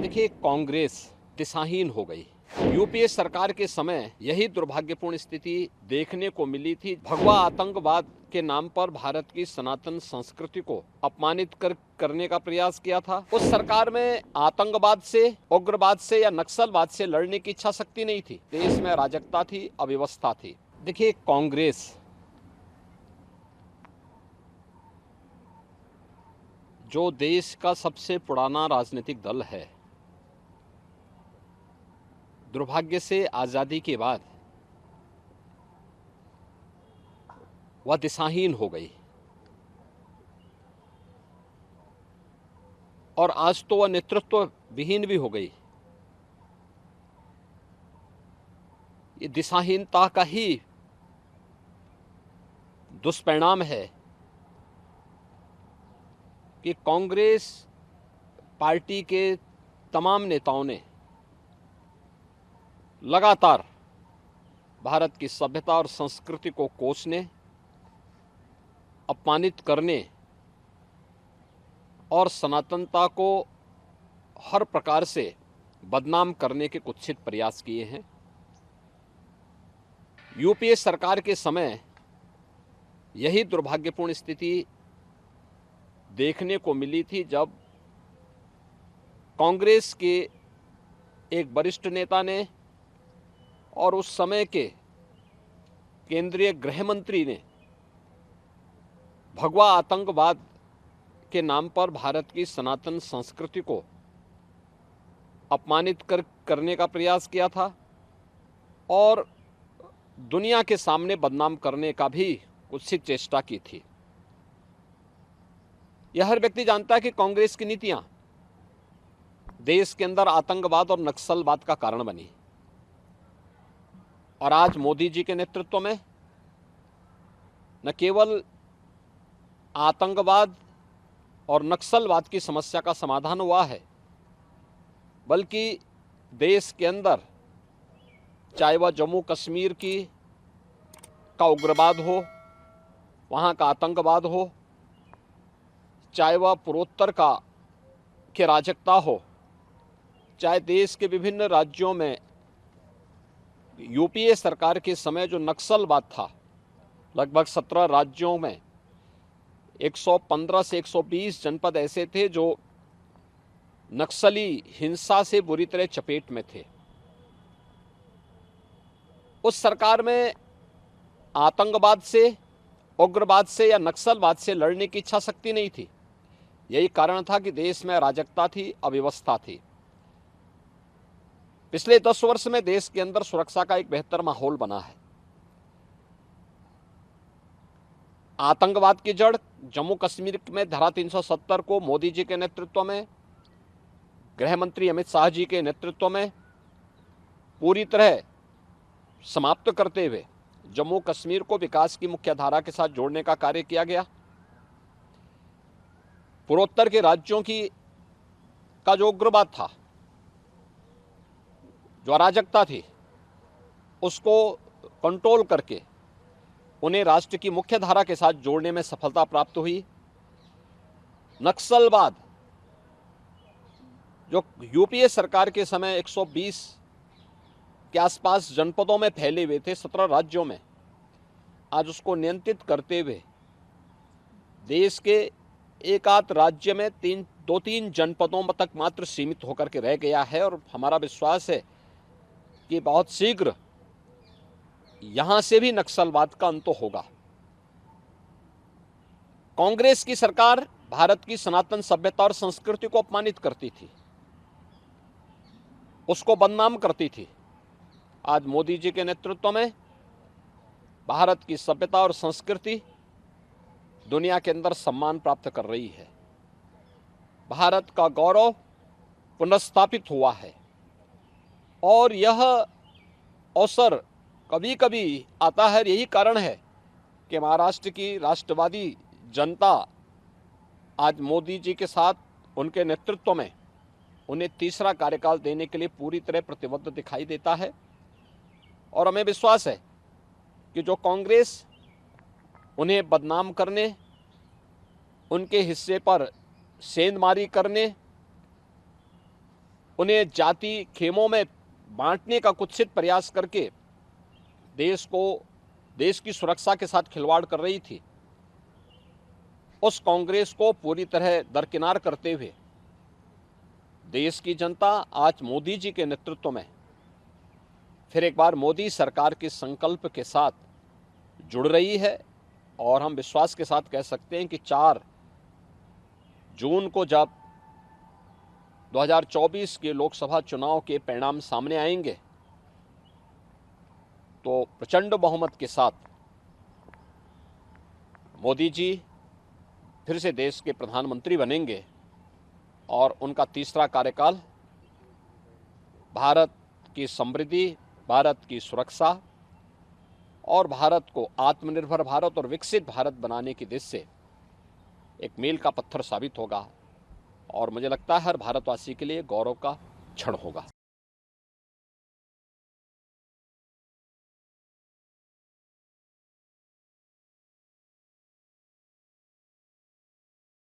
देखिए, कांग्रेस दिशाहीन हो गई। यूपीए सरकार के समय यही दुर्भाग्यपूर्ण स्थिति देखने को मिली थी। भगवा आतंकवाद के नाम पर भारत की सनातन संस्कृति को अपमानित करने का प्रयास किया था। उस सरकार में आतंकवाद से, उग्रवाद से या नक्सलवाद से लड़ने की इच्छा शक्ति नहीं थी। देश में अराजकता थी, अव्यवस्था थी। देखिए, कांग्रेस जो देश का सबसे पुराना राजनीतिक दल है, दुर्भाग्य से आज़ादी के बाद वह दिशाहीन हो गई और आज तो वह नेतृत्व विहीन भी हो गई। ये दिशाहीनता का ही दुष्परिणाम है कि कांग्रेस पार्टी के तमाम नेताओं ने लगातार भारत की सभ्यता और संस्कृति को कोसने, अपमानित करने और सनातनता को हर प्रकार से बदनाम करने के कुत्सित प्रयास किए हैं। यूपीए सरकार के समय यही दुर्भाग्यपूर्ण स्थिति देखने को मिली थी, जब कांग्रेस के एक वरिष्ठ नेता ने और उस समय के केंद्रीय गृह मंत्री ने भगवा आतंकवाद के नाम पर भारत की सनातन संस्कृति को अपमानित करने का प्रयास किया था और दुनिया के सामने बदनाम करने का भी कुत्सित चेष्टा की थी। यह हर व्यक्ति जानता है कि कांग्रेस की नीतियां देश के अंदर आतंकवाद और नक्सलवाद का कारण बनी और आज मोदी जी के नेतृत्व में न केवल आतंकवाद और नक्सलवाद की समस्या का समाधान हुआ है, बल्कि देश के अंदर चाहे वह जम्मू कश्मीर का उग्रवाद हो, वहाँ का आतंकवाद हो, चाहे वह पूर्वोत्तर की अराजकता हो, चाहे देश के विभिन्न राज्यों में यूपीए सरकार के समय जो नक्सलवाद था, लगभग 17 राज्यों में 115 से 120 जनपद ऐसे थे जो नक्सली हिंसा से बुरी तरह चपेट में थे। उस सरकार में आतंकवाद से, उग्रवाद से या नक्सलवाद से लड़ने की इच्छा शक्ति नहीं थी। यही कारण था कि देश में अराजकता थी, अव्यवस्था थी। पिछले 10 वर्ष में देश के अंदर सुरक्षा का एक बेहतर माहौल बना है। आतंकवाद की जड़ जम्मू कश्मीर में धारा 370 को मोदी जी के नेतृत्व में, गृह मंत्री अमित शाह जी के नेतृत्व में पूरी तरह समाप्त करते हुए जम्मू कश्मीर को विकास की मुख्य धारा के साथ जोड़ने का कार्य किया गया। पूर्वोत्तर के राज्यों का जो उग्रवाद था, जो अराजकता थी, उसको कंट्रोल करके उन्हें राष्ट्र की मुख्य धारा के साथ जोड़ने में सफलता प्राप्त हुई। नक्सलवाद जो यूपीए सरकार के समय 120 के आसपास जनपदों में फैले हुए थे, 17 राज्यों में, आज उसको नियंत्रित करते हुए देश के एक आध राज्य में 2-3 जनपदों तक मात्र सीमित होकर के रह गया है और हमारा विश्वास है कि बहुत शीघ्र यहां से भी नक्सलवाद का अंत होगा। कांग्रेस की सरकार भारत की सनातन सभ्यता और संस्कृति को अपमानित करती थी, उसको बदनाम करती थी। आज मोदी जी के नेतृत्व में भारत की सभ्यता और संस्कृति दुनिया के अंदर सम्मान प्राप्त कर रही है। भारत का गौरव पुनर्स्थापित हुआ है और यह अवसर कभी कभी आता है। यही कारण है कि महाराष्ट्र की राष्ट्रवादी जनता आज मोदी जी के साथ, उनके नेतृत्व में उन्हें तीसरा कार्यकाल देने के लिए पूरी तरह प्रतिबद्ध दिखाई देता है और हमें विश्वास है कि जो कांग्रेस उन्हें बदनाम करने, उनके हिस्से पर सेंधमारी करने उन्हें जाति खेमों में बांटने का कुत्सित प्रयास करके देश की सुरक्षा के साथ खिलवाड़ कर रही थी, उस कांग्रेस को पूरी तरह दरकिनार करते हुए देश की जनता आज मोदी जी के नेतृत्व में फिर एक बार मोदी सरकार के संकल्प के साथ जुड़ रही है। और हम विश्वास के साथ कह सकते हैं कि 4 जून को जब 2024 के लोकसभा चुनाव के परिणाम सामने आएंगे तो प्रचंड बहुमत के साथ मोदी जी फिर से देश के प्रधानमंत्री बनेंगे और उनका तीसरा कार्यकाल भारत की समृद्धि, भारत की सुरक्षा और भारत को आत्मनिर्भर भारत और विकसित भारत बनाने की दिशा से एक मील का पत्थर साबित होगा और मुझे लगता है हर भारतवासी के लिए गौरव का क्षण होगा।